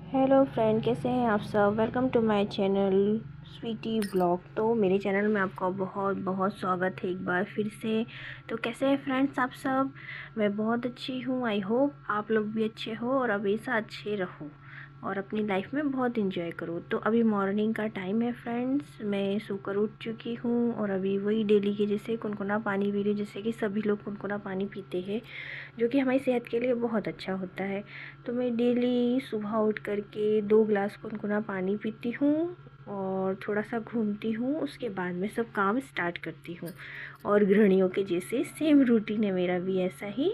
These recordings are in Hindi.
हेलो फ्रेंड, कैसे हैं आप सब। Welcome to my channel sweety blog. तो मेरे चैनल में आपका बहुत बहुत स्वागत है एक बार फिर से। तो कैसे हैं फ्रेंड्स आप सब। मैं बहुत अच्छी हूँ। आई होप आप लोग भी अच्छे हो और हमेशा अच्छे रहो और अपनी लाइफ में बहुत इंजॉय करो। तो अभी मॉर्निंग का टाइम है फ्रेंड्स, मैं सोकर उठ चुकी हूँ और अभी वही डेली के जैसे गुनगुना पानी पी रही हूँ, जैसे कि सभी लोग गुनगुना पानी पीते हैं जो कि हमारी सेहत के लिए बहुत अच्छा होता है। तो मैं डेली सुबह उठ करके 2 ग्लास गुनगुना पानी पीती हूँ और थोड़ा सा घूमती हूँ, उसके बाद मैं सब काम स्टार्ट करती हूँ। और गृहिणियों के जैसे सेम रूटीन है मेरा भी ऐसा ही।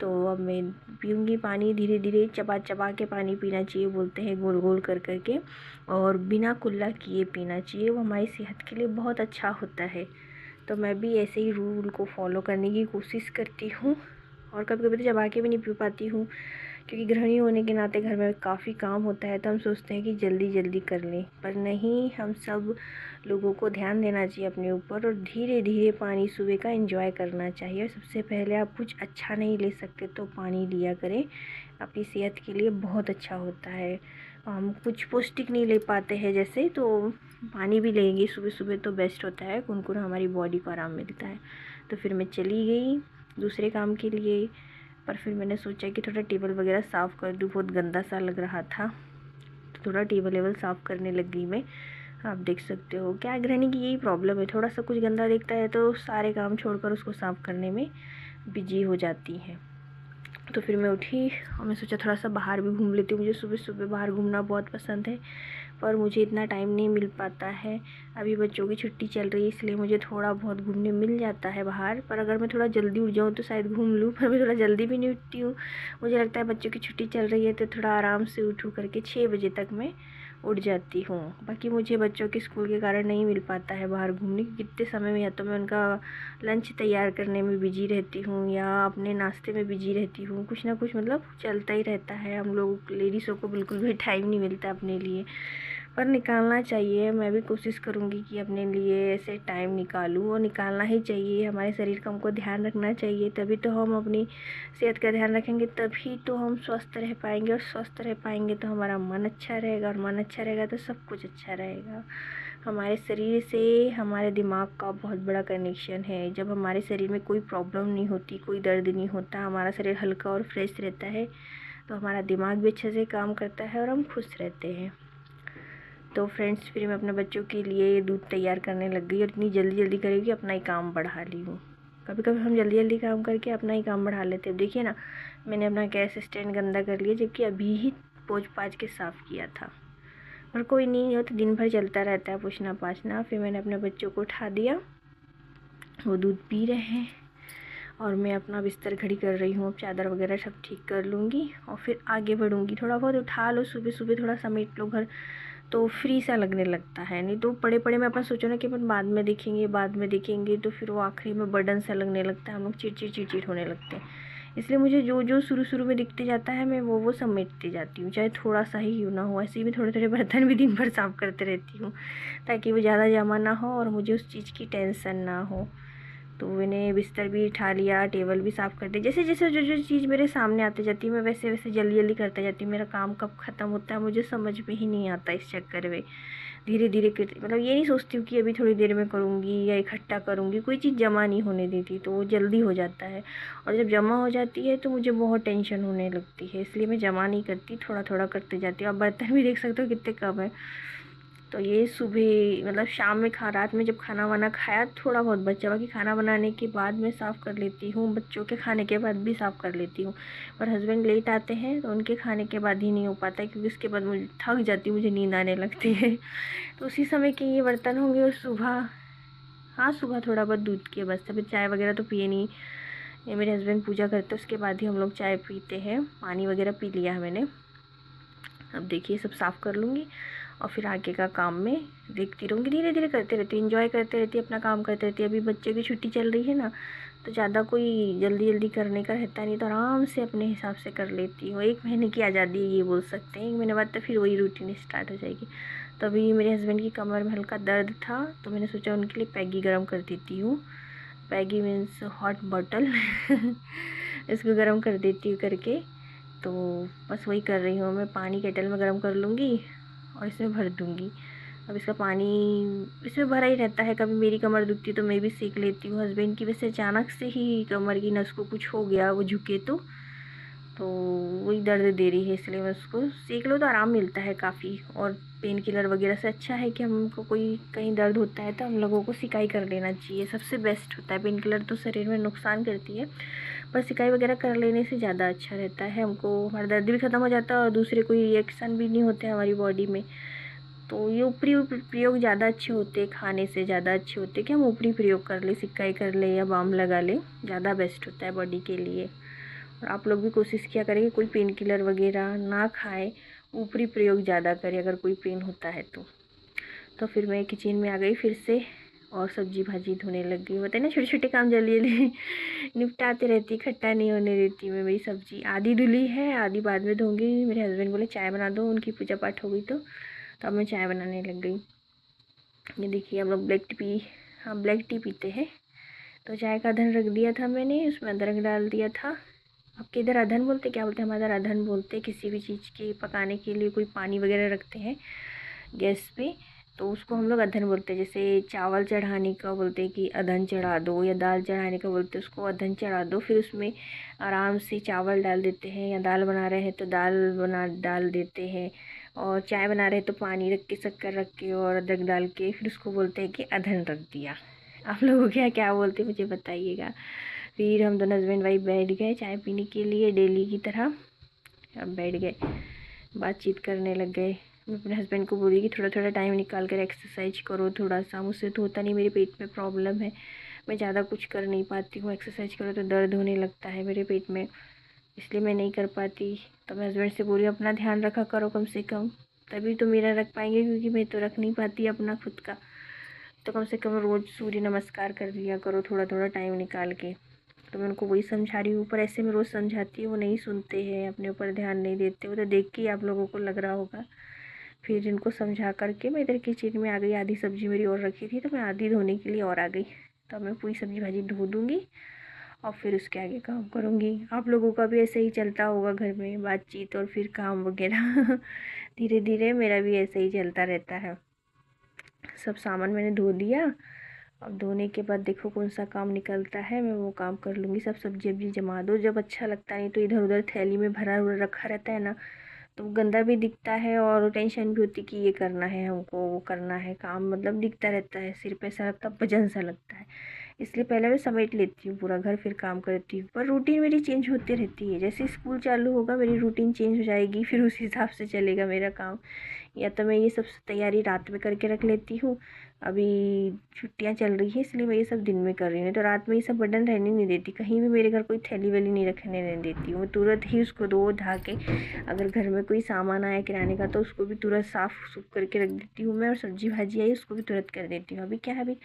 तो अब मैं पीऊँगी पानी, धीरे धीरे चबा चबा के पानी पीना चाहिए, बोलते हैं गोल गोल कर करके, और बिना कुल्ला किए पीना चाहिए, वो हमारी सेहत के लिए बहुत अच्छा होता है। तो मैं भी ऐसे ही रूल को फॉलो करने की कोशिश करती हूँ और कभी कभी तो चबा के भी नहीं पी पाती हूँ, क्योंकि गृहिणी होने के नाते घर में काफ़ी काम होता है, तो हम सोचते हैं कि जल्दी जल्दी कर लें, पर नहीं, हम सब लोगों को ध्यान देना चाहिए अपने ऊपर और धीरे धीरे पानी सुबह का एंजॉय करना चाहिए। और सबसे पहले आप कुछ अच्छा नहीं ले सकते तो पानी लिया करें, आपकी सेहत के लिए बहुत अच्छा होता है। हम कुछ पौष्टिक नहीं ले पाते हैं जैसे, तो पानी भी लेंगे सुबह सुबह तो बेस्ट होता है, गुनगुना हमारी बॉडी को आराम मिलता है। तो फिर मैं चली गई दूसरे काम के लिए, पर फिर मैंने सोचा कि थोड़ा टेबल वगैरह साफ़ कर दूँ, बहुत गंदा सा लग रहा था, तो थोड़ा टेबल वेबल साफ़ करने लग गई मैं। आप देख सकते हो क्या, गृहिणी की यही प्रॉब्लम है, थोड़ा सा कुछ गंदा दिखता है तो सारे काम छोड़कर उसको साफ़ करने में बिजी हो जाती हैं। तो फिर मैं उठी और मैं सोचा थोड़ा सा बाहर भी घूम लेती हूँ, मुझे सुबह सुबह बाहर घूमना बहुत पसंद है, पर मुझे इतना टाइम नहीं मिल पाता है। अभी बच्चों की छुट्टी चल रही है, इसलिए मुझे थोड़ा बहुत घूमने मिल जाता है बाहर, पर अगर मैं थोड़ा जल्दी उठ जाऊँ तो शायद घूम लूँ, पर मैं थोड़ा जल्दी भी नहीं उठती हूँ। मुझे लगता है बच्चों की छुट्टी चल रही है तो थोड़ा आराम से उठूँ करके 6 बजे तक मैं उठ जाती हूँ। बाकी मुझे बच्चों के स्कूल के कारण नहीं मिल पाता है बाहर घूमने, कितने समय में या तो मैं उनका लंच तैयार करने में बिजी रहती हूँ या अपने नाश्ते में बिजी रहती हूँ, कुछ ना कुछ मतलब चलता ही रहता है। हम लोग लेडीज़ों को बिल्कुल भी टाइम नहीं मिलता अपने लिए, पर निकालना चाहिए। मैं भी कोशिश करूँगी कि अपने लिए ऐसे टाइम निकालूँ, और निकालना ही चाहिए। हमारे शरीर का हमको ध्यान रखना चाहिए, तभी तो हम अपनी सेहत का ध्यान रखेंगे, तभी तो हम स्वस्थ रह पाएंगे, और स्वस्थ रह पाएंगे तो हमारा मन अच्छा रहेगा, और मन अच्छा रहेगा तो सब कुछ अच्छा रहेगा। हमारे शरीर से हमारे दिमाग का बहुत बड़ा कनेक्शन है। जब हमारे शरीर में कोई प्रॉब्लम नहीं होती, कोई दर्द नहीं होता, हमारा शरीर हल्का और फ्रेश रहता है, तो हमारा दिमाग भी अच्छे से काम करता है और हम खुश रहते हैं। तो फ्रेंड्स, फिर मैं अपने बच्चों के लिए दूध तैयार करने लग गई, और इतनी जल्दी जल्दी करी कि अपना ही काम बढ़ा ली हूँ। कभी कभी हम जल्दी जल्दी काम करके अपना ही काम बढ़ा लेते हैं। देखिए ना, मैंने अपना गैस स्टैंड गंदा कर लिया, जबकि अभी ही पोंछ पाछ के साफ़ किया था। और कोई नहीं हो तो दिन भर चलता रहता है पूछना पाछना। फिर मैंने अपने बच्चों को उठा दिया, वो दूध पी रहे हैं, और मैं अपना बिस्तर घड़ी कर रही हूँ। अब चादर वगैरह सब ठीक कर लूँगी और फिर आगे बढ़ूँगी। थोड़ा बहुत उठा लो सुबह सुबह, थोड़ा समेट लो घर, तो फ्री सा लगने लगता है। नहीं तो पड़े पड़े में अपन सोचो ना कि अपन बाद में देखेंगे बाद में देखेंगे, तो फिर वो आखिरी में बर्डन सा लगने लगता है, हम लोग चिड़चिड़ चिड़चिड़ होने लगते हैं। इसलिए मुझे जो जो शुरू शुरू में दिखते जाता है, मैं वो समेटती जाती हूँ, चाहे थोड़ा सा ही क्यों ना हो। ऐसे ही मैं थोड़े थोड़े बर्तन भी दिन भर साफ़ करते रहती हूँ, ताकि वो ज़्यादा जमा ना हो और मुझे उस चीज़ की टेंशन ना हो। तो मैंने बिस्तर भी उठा लिया, टेबल भी साफ़ कर दी। जैसे जैसे जो जो चीज़ मेरे सामने आती जाती है, मैं वैसे वैसे जल्दी जल्दी करते जाती हूँ। मेरा काम कब ख़त्म होता है मुझे समझ में ही नहीं आता। इस चक्कर में धीरे धीरे करती, मतलब ये नहीं सोचती हूँ कि अभी थोड़ी देर में करूँगी या इकट्ठा करूँगी, कोई चीज़ जमा नहीं होने देती, तो वो जल्दी हो जाता है। और जब जमा हो जाती है तो मुझे बहुत टेंशन होने लगती है, इसलिए मैं जमा नहीं करती, थोड़ा थोड़ा करते जाती हूँ। आप बर्तन भी देख सकते हो कितने कम है। तो ये सुबह मतलब शाम में रात में जब खाना वाना खाया, थोड़ा बहुत बचा, बाकी खाना बनाने के बाद मैं साफ़ कर लेती हूँ, बच्चों के खाने के बाद भी साफ़ कर लेती हूँ। पर हस्बैंड लेट आते हैं तो उनके खाने के बाद ही नहीं हो पाता है, क्योंकि उसके बाद मुझे थक जाती हूँ, मुझे नींद आने लगती है। तो उसी समय के ये बर्तन होंगे। और सुबह, हाँ सुबह थोड़ा बहुत दूध किया बस, तभी चाय वगैरह तो पिए नहीं। ये मेरे हस्बैंड पूजा करते हैं, उसके बाद ही हम लोग चाय पीते हैं। पानी वगैरह पी लिया है मैंने। अब देखिए सब साफ़ कर लूँगी और फिर आगे का काम में देखती रहूँगी, धीरे धीरे करते रहती हूँ, इन्जॉय करते रहती हूँ, अपना काम करते रहती हूँ। अभी बच्चे की छुट्टी चल रही है ना, तो ज़्यादा कोई जल्दी जल्दी करने का रहता नहीं, तो आराम से अपने हिसाब से कर लेती हूँ। 1 महीने की आज़ादी ये बोल सकते हैं, 1 महीने बाद तो फिर वही रूटीन स्टार्ट हो जाएगी। तभी मेरे हस्बैंड की कमर में हल्का दर्द था, तो मैंने सोचा उनके लिए पैगी गर्म कर देती हूँ। पैगी मीन्स हॉट बॉटल इसको गर्म कर देती हूँ करके, तो बस वही कर रही हूँ मैं। पानी केटल में गर्म कर लूँगी और इसमें भर दूँगी। अब इसका पानी इसमें भरा ही रहता है। कभी मेरी कमर दुखती है तो मैं भी सेक लेती हूँ। हस्बैंड की वैसे अचानक से ही कमर की नस को कुछ हो गया, वो झुके तो वही दर्द दे रही है, इसलिए मैं उसको सेक लो तो आराम मिलता है काफ़ी। और पेन किलर वगैरह से अच्छा है कि हमको कोई कहीं दर्द होता है तो हम लोगों को सिकाई कर लेना चाहिए, सबसे बेस्ट होता है। पेन किलर तो शरीर में नुकसान करती है, पर सिकाई वगैरह कर लेने से ज़्यादा अच्छा रहता है। हमको हमारा दर्द भी ख़त्म हो जाता है और दूसरे कोई रिएक्शन भी नहीं होते हमारी बॉडी में। तो ये ऊपरी प्रयोग ज़्यादा अच्छे होते हैं, खाने से ज़्यादा अच्छे होते हैं कि हम ऊपरी प्रयोग कर ले, सिकाई कर ले या बाम लगा ले, ज़्यादा बेस्ट होता है बॉडी के लिए। और आप लोग भी कोशिश किया करें कि कोई पेन किलर वगैरह ना खाएं, ऊपरी प्रयोग ज़्यादा करें अगर कोई पेन होता है तो फिर मैं किचन में आ गई फिर से और सब्जी भाजी धोने लग गई। बताए ना, छोटे छोटे काम जल्दी जल्दी निपटाते रहती, इकट्ठा नहीं होने देती मैं। मेरी सब्जी आधी धुली है, आधी बाद में धोंगी। मेरे हस्बैंड बोले चाय बना दो, उनकी पूजा पाठ हो गई तो अब मैं चाय बनाने लग गई। ये देखिए हम लोग ब्लैक टी पीते हैं। तो चाय का अधन रख दिया था मैंने, उसमें अदरक डाल दिया था। आपके इधर अधन बोलते, क्या बोलते हैं? हमारे इधर अधन बोलते हैं। किसी भी चीज़ के पकाने के लिए कोई पानी वगैरह रखते हैं गैस पे तो उसको हम लोग अधन बोलते हैं। जैसे चावल चढ़ाने का बोलते हैं कि अधन चढ़ा दो, या दाल चढ़ाने का बोलते हैं उसको अधन चढ़ा दो। फिर उसमें आराम से चावल डाल देते हैं, या दाल बना रहे हैं तो डाल देते हैं। और चाय बना रहे हैं तो पानी रख के, शक्कर रख के और अदरक डाल के फिर उसको बोलते हैं कि अधन रख दिया। आप लोगों के यहाँ क्या बोलते हैं मुझे बताइएगा। फिर हम दोनों हस्बैंड वाइफ बैठ गए चाय पीने के लिए डेली की तरह। अब बैठ गए, बातचीत करने लग गए। मैं अपने हस्बैंड को बोली कि थोड़ा थोड़ा टाइम निकाल कर एक्सरसाइज करो थोड़ा सा। मुझसे तो होता नहीं, मेरे पेट में प्रॉब्लम है, मैं ज़्यादा कुछ कर नहीं पाती हूँ। एक्सरसाइज करो तो दर्द होने लगता है मेरे पेट में, इसलिए मैं नहीं कर पाती। तो मैं हस्बैंड से बोली अपना ध्यान रखा करो कम से कम, तभी तो मेरा रख पाएंगे, क्योंकि मैं तो रख नहीं पाती अपना खुद का। तो कम से कम रोज़ सूर्य नमस्कार कर लिया करो थोड़ा थोड़ा टाइम निकाल के। तो मैं उनको वही समझा रही हूँ, पर ऐसे मैं रोज़ समझाती हूँ, वो नहीं सुनते हैं, अपने ऊपर ध्यान नहीं देते। वो तो देख के ही आप लोगों को लग रहा होगा। फिर इनको समझा करके मैं इधर किचन में आ गई। आधी सब्ज़ी मेरी और रखी थी तो मैं आधी धोने के लिए और आ गई। तो मैं पूरी सब्ज़ी भाजी धो दूँगी और फिर उसके आगे काम करूँगी। आप लोगों का भी ऐसे ही चलता होगा घर में, बातचीत और फिर काम वगैरह धीरे धीरे मेरा भी ऐसे ही चलता रहता है। सब सामान मैंने धो दिया। अब धोने के बाद देखो कौन सा काम निकलता है, मैं वो काम कर लूँगी। सब सब्जी वब्जी जमा दो जब अच्छा लगता नहीं तो इधर उधर थैली में भरा हुआ रखा रहता है ना, तो गंदा भी दिखता है और टेंशन भी होती कि ये करना है हमको, वो करना है, काम मतलब दिखता रहता है, सिर पे ऐसा लगता है, वजन सा लगता है। इसलिए पहले मैं समेट लेती हूँ पूरा घर, फिर काम करती हूँ। पर रूटीन मेरी चेंज होती रहती है, जैसे स्कूल चालू होगा मेरी रूटीन चेंज हो जाएगी, फिर उस हिसाब से चलेगा मेरा काम। या तो मैं ये सब तैयारी रात में करके रख लेती हूँ। अभी छुट्टियाँ चल रही है इसलिए मैं ये सब दिन में कर रही हूँ, तो रात में ये सब बर्डन रहने नहीं देती। कहीं भी मेरे घर कोई थैली वैली नहीं रखने नहीं देती हूँ, मैं तुरंत ही उसको धो धा के, अगर घर में कोई सामान आया किराने का तो उसको भी तुरंत साफ़ सूफ करके रख देती हूँ मैं। और सब्जी भाजी आई उसको भी तुरंत कर देती हूँ। अभी क्या है, अभी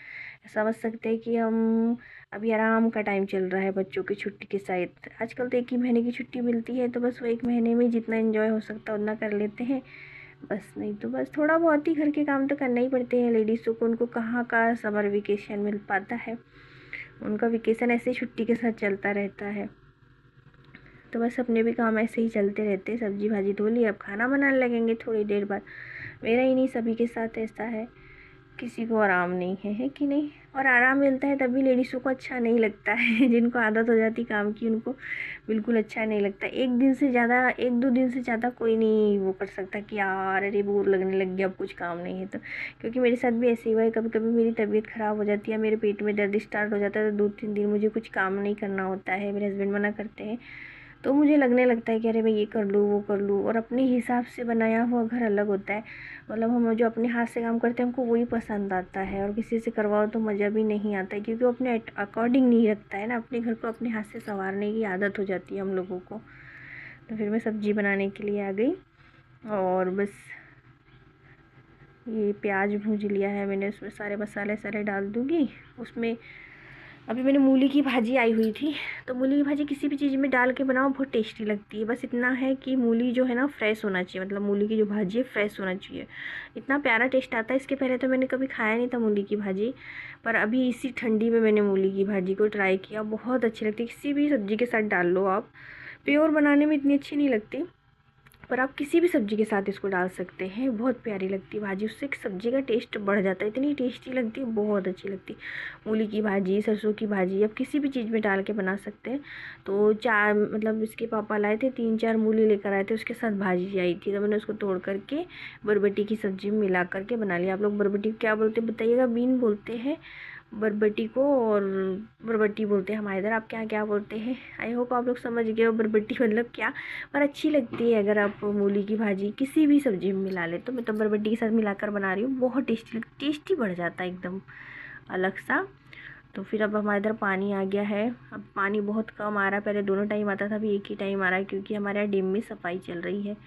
समझ सकते हैं कि हम अभी आराम का टाइम चल रहा है बच्चों की छुट्टी के साथ। आजकल तो एक ही महीने की छुट्टी मिलती है, तो बस वो एक महीने में जितना एंजॉय हो सकता है उतना कर लेते हैं बस। नहीं तो बस थोड़ा बहुत ही घर के काम तो करना ही पड़ते हैं लेडीज़ों को। उनको कहाँ का समर वेकेशन मिल पाता है, उनका वेकेशन ऐसे छुट्टी के साथ चलता रहता है। तो बस अपने भी काम ऐसे ही चलते रहते हैं। सब्जी भाजी धो ली, अब खाना बनाने लगेंगे थोड़ी देर बाद। मेरा ही नहीं, सभी के साथ ऐसा है, किसी को आराम नहीं है कि नहीं? और आराम मिलता है तभी लेडीज़ों को अच्छा नहीं लगता है जिनको आदत हो जाती काम की उनको बिल्कुल अच्छा नहीं लगता। एक दिन से ज़्यादा, एक दो दिन से ज़्यादा कोई नहीं वो कर सकता कि यार अरे बोर लगने लग गया अब कुछ काम नहीं है तो। क्योंकि मेरे साथ भी ऐसे ही हुआ है, कभी कभी मेरी तबीयत ख़राब हो जाती है, मेरे पेट में दर्द स्टार्ट हो जाता है, तो 2-3 दिन मुझे कुछ काम नहीं करना होता है, मेरे हस्बैंड मना करते हैं। तो मुझे लगने लगता है कि अरे मैं ये कर लूँ वो कर लूँ। और अपने हिसाब से बनाया हुआ घर अलग होता है, मतलब हम जो अपने हाथ से काम करते हैं हमको वही पसंद आता है, और किसी से करवाओ तो मज़ा भी नहीं आता है, क्योंकि वो अपने अकॉर्डिंग नहीं रखता है ना। अपने घर को अपने हाथ से संवारने की आदत हो जाती है हम लोगों को। तो फिर मैं सब्ज़ी बनाने के लिए आ गई और बस ये प्याज भूंज लिया है मैंने, उसमें सारे मसाले सारे डाल दूँगी उसमें। अभी मैंने मूली की भाजी आई हुई थी, तो मूली की भाजी किसी भी चीज़ में डाल के बनाओ बहुत टेस्टी लगती है। बस इतना है कि मूली जो है ना फ्रेश होना चाहिए, मतलब मूली की जो भाजी है फ्रेश होना चाहिए, इतना प्यारा टेस्ट आता है। इसके पहले तो मैंने कभी खाया नहीं था मूली की भाजी, पर अभी इसी ठंडी में मैंने मूली की भाजी को ट्राई किया, बहुत अच्छी लगती है। किसी भी सब्ज़ी के साथ डाल लो आप, प्योर बनाने में इतनी अच्छी नहीं लगती, पर आप किसी भी सब्ज़ी के साथ इसको डाल सकते हैं, बहुत प्यारी लगती है भाजी। उससे सब्ज़ी का टेस्ट बढ़ जाता है, इतनी टेस्टी लगती है, बहुत अच्छी लगती है। मूली की भाजी, सरसों की भाजी, आप किसी भी चीज़ में डाल के बना सकते हैं। तो चार मतलब इसके पापा लाए थे, 3-4 मूली लेकर आए थे, उसके साथ भाजी आई थी, तो मैंने उसको तोड़ करके बरबटी की सब्ज़ी में मिला करके बना लिया। आप लोग बरबटी को क्या बोलते हैं बताइएगा? बीन बोलते हैं बरबटी को, और बरबटी बोलते हैं हमारे इधर। आप क्या क्या बोलते हैं? आई होप आप लोग समझ गए हो बरबटी मतलब क्या। पर अच्छी लगती है अगर आप मूली की भाजी किसी भी सब्ज़ी में मिला ले। तो मैं तो बरबटी के साथ मिलाकर बना रही हूँ, बहुत टेस्टी टेस्टी बढ़ जाता है एकदम अलग सा। तो फिर अब हमारे इधर पानी आ गया है। अब पानी बहुत कम आ रहा है, पहले दोनों टाइम आता था, अभी एक ही टाइम आ रहा है, क्योंकि हमारे यहाँ डैम में सफाई चल रही है,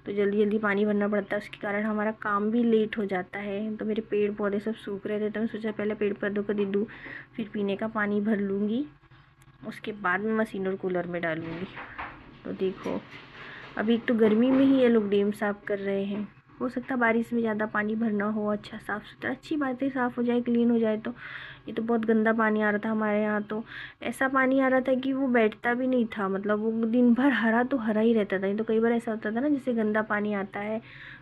तो जल्दी जल्दी पानी भरना पड़ता है। उसके कारण हमारा काम भी लेट हो जाता है। तो मेरे पेड़ पौधे सब सूख रहे थे, तो मैं सोचा पहले पेड़ पौधों को दे दूँ, फिर पीने का पानी भर लूँगी, उसके बाद में मशीन और कूलर में डालूँगी। तो देखो अभी एक तो गर्मी में ही ये लोग डैम साफ़ कर रहे हैं। हो सकता है बारिश में ज़्यादा पानी भरना हो, अच्छा साफ़ सुथरा, अच्छी बात है, साफ़ हो जाए, क्लीन हो जाए। तो ये तो बहुत गंदा पानी आ रहा था हमारे यहाँ, तो ऐसा पानी आ रहा था कि वो बैठता भी नहीं था, मतलब वो दिन भर हरा तो हरा ही रहता था। नहीं तो कई बार ऐसा होता था ना, जैसे गंदा पानी आता है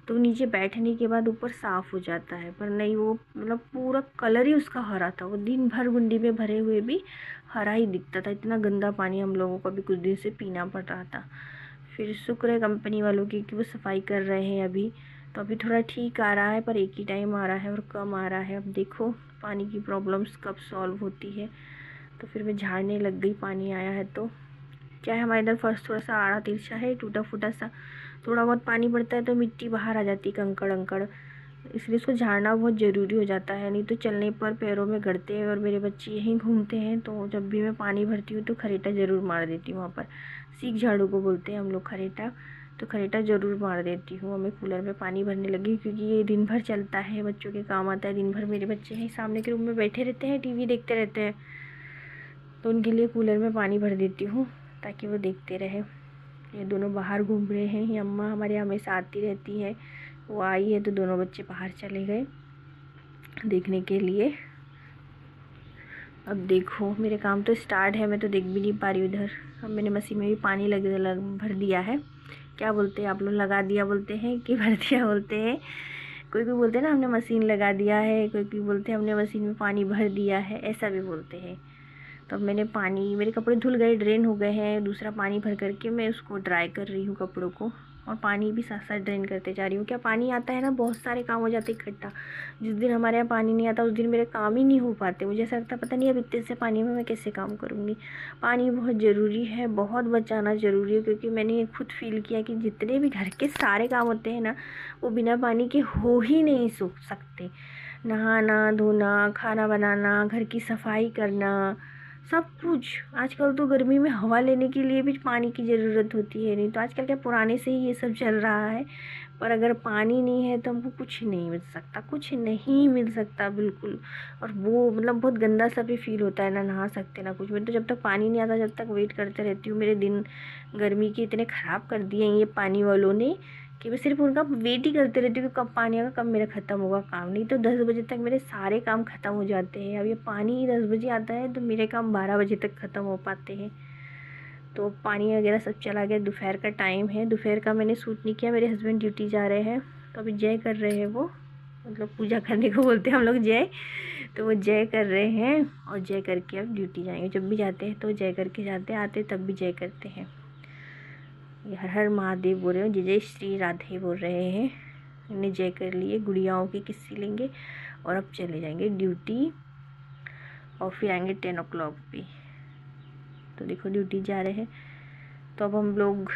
तो नीचे बैठने के बाद ऊपर साफ़ हो जाता है, पर नहीं, वो मतलब पूरा कलर ही उसका हरा था। वो दिन भर गुंडी में भरे हुए भी हरा ही दिखता था। इतना गंदा पानी हम लोगों को अभी कुछ दिन से पीना पड़ रहा था। फिर शुक्र है कंपनी वालों की कि वो सफाई कर रहे हैं अभी, तो अभी थोड़ा ठीक आ रहा है, पर एक ही टाइम आ रहा है और कम आ रहा है। अब देखो पानी की प्रॉब्लम्स कब सॉल्व होती है। तो फिर मैं झाड़ने लग गई, पानी आया है तो। क्या है, हमारे इधर फर्श थोड़ा सा आड़ा तिरछा है, टूटा फूटा सा, थोड़ा बहुत पानी पड़ता है तो मिट्टी बाहर आ जाती है, कंकड़ अंकड़, इसलिए इसको झाड़ना बहुत ज़रूरी हो जाता है, नहीं तो चलने पर पैरों में गड़ते हैं। और मेरे बच्चे यहीं घूमते हैं, तो जब भी मैं पानी भरती हूँ तो खरेटा ज़रूर मार देती हूँ वहाँ पर। सीख झाड़ू को बोलते हैं हम लोग खरेटा, तो खरेटा ज़रूर मार देती हूँ। और मैं कूलर में पानी भरने लगी, क्योंकि ये दिन भर चलता है, बच्चों के काम आता है। दिन भर मेरे बच्चे हैं सामने के रूम में बैठे रहते हैं, टीवी देखते रहते हैं, तो उनके लिए कूलर में पानी भर देती हूँ ताकि वो देखते रहे। ये दोनों बाहर घूम रहे हैं, ये अम्मा हमारे हमेशा आती रहती है, वो आई है तो दोनों बच्चे बाहर चले गए देखने के लिए। अब देखो मेरे काम तो स्टार्ट है, मैं तो देख भी नहीं पा रही उधर। अब मैंने मशीन में भी पानी लग भर दिया है। क्या बोलते हैं आप लोग? लगा दिया बोलते हैं कि भर दिया बोलते हैं? कोई कोई बोलते हैं ना हमने मशीन लगा दिया है, कोई कोई बोलते हैं हमने मशीन में पानी भर दिया है, ऐसा भी बोलते हैं। तो अब मैंने पानी, मेरे कपड़े धुल गए, ड्रेन हो गए हैं, दूसरा पानी भर करके मैं उसको ड्राई कर रही हूँ कपड़ों को, और पानी भी साथ साथ ड्रेन करते जा रही हूँ। क्या पानी आता है ना, बहुत सारे काम हो जाते इकट्ठा। जिस दिन हमारे यहाँ पानी नहीं आता उस दिन मेरे काम ही नहीं हो पाते। मुझे ऐसा लगता पता नहीं अब इतने से पानी में मैं कैसे काम करूँगी। पानी बहुत ज़रूरी है, बहुत बचाना ज़रूरी है, क्योंकि मैंने खुद फील किया कि जितने भी घर के सारे काम होते हैं ना, वो बिना पानी के हो ही नहीं सकते। नहाना धोना, खाना बनाना, घर की सफाई करना, सब कुछ। आजकल तो गर्मी में हवा लेने के लिए भी पानी की ज़रूरत होती है, नहीं तो आजकल क्या पुराने से ही ये सब चल रहा है। पर अगर पानी नहीं है तो हमको कुछ नहीं मिल सकता, कुछ नहीं मिल सकता बिल्कुल। और वो मतलब बहुत गंदा सा भी फील होता है, ना नहा सकते ना कुछ। मैं तो जब तक पानी नहीं आता जब तक वेट करते रहती हूँ। मेरे दिन गर्मी के इतने ख़राब कर दिए हैं ये पानी वालों ने कि मैं सिर्फ उनका वेट ही करते रहती हूँ कि कब पानी आएगा, कब मेरा ख़त्म होगा काम। नहीं तो 10 बजे तक मेरे सारे काम ख़त्म हो जाते हैं। अब ये पानी ही 10 बजे आता है तो मेरे काम 12 बजे तक ख़त्म हो पाते हैं। तो पानी वगैरह सब चला गया, दोपहर का टाइम है। दोपहर का मैंने सूट नहीं किया, मेरे हस्बैंड ड्यूटी जा रहे हैं, तो अभी जय कर रहे हैं वो, मतलब पूजा करने को बोलते हैं हम लोग जय। तो वो जय कर रहे हैं, और जय करके अब ड्यूटी जाएंगे। जब भी जाते हैं तो जय करके जाते हैं, आते तब भी जय करते हैं। ये हर हर महादेव बोल रहे हो, जय जय श्री राधे बोल रहे हैं। इन्हें जय कर लिए, गुड़ियाओं की किस्सी लेंगे और अब चले जाएंगे ड्यूटी, और फिर आएंगे 10 o'clock पे। तो देखो ड्यूटी जा रहे हैं, तो अब हम लोग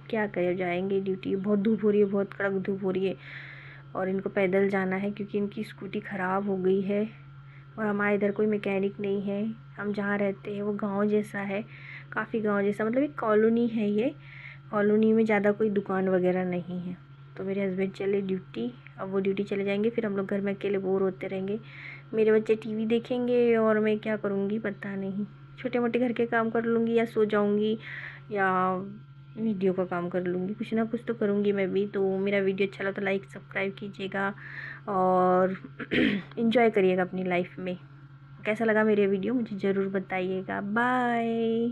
क्या करें, जाएंगे ड्यूटी। बहुत धूप हो रही है, बहुत कड़क धूप हो रही है, और इनको पैदल जाना है क्योंकि इनकी स्कूटी ख़राब हो गई है। और हमारे इधर कोई मैकेनिक नहीं है। हम जहाँ रहते हैं वो गांव जैसा है, काफ़ी गांव जैसा, मतलब एक कॉलोनी है ये। कॉलोनी में ज़्यादा कोई दुकान वगैरह नहीं है। तो मेरे हस्बैंड चले ड्यूटी, अब वो ड्यूटी चले जाएंगे, फिर हम लोग घर में अकेले बोर होते रहेंगे। मेरे बच्चे टीवी देखेंगे और मैं क्या करूँगी पता नहीं। छोटे मोटे घर के काम कर लूँगी, या सो जाऊँगी, या वीडियो का काम कर लूँगी, कुछ ना कुछ तो करूँगी मैं भी। तो मेरा वीडियो अच्छा लगा तो लाइक सब्सक्राइब कीजिएगा, और इन्जॉय करिएगा अपनी लाइफ में। कैसा लगा मेरे वीडियो मुझे ज़रूर बताइएगा। बाय।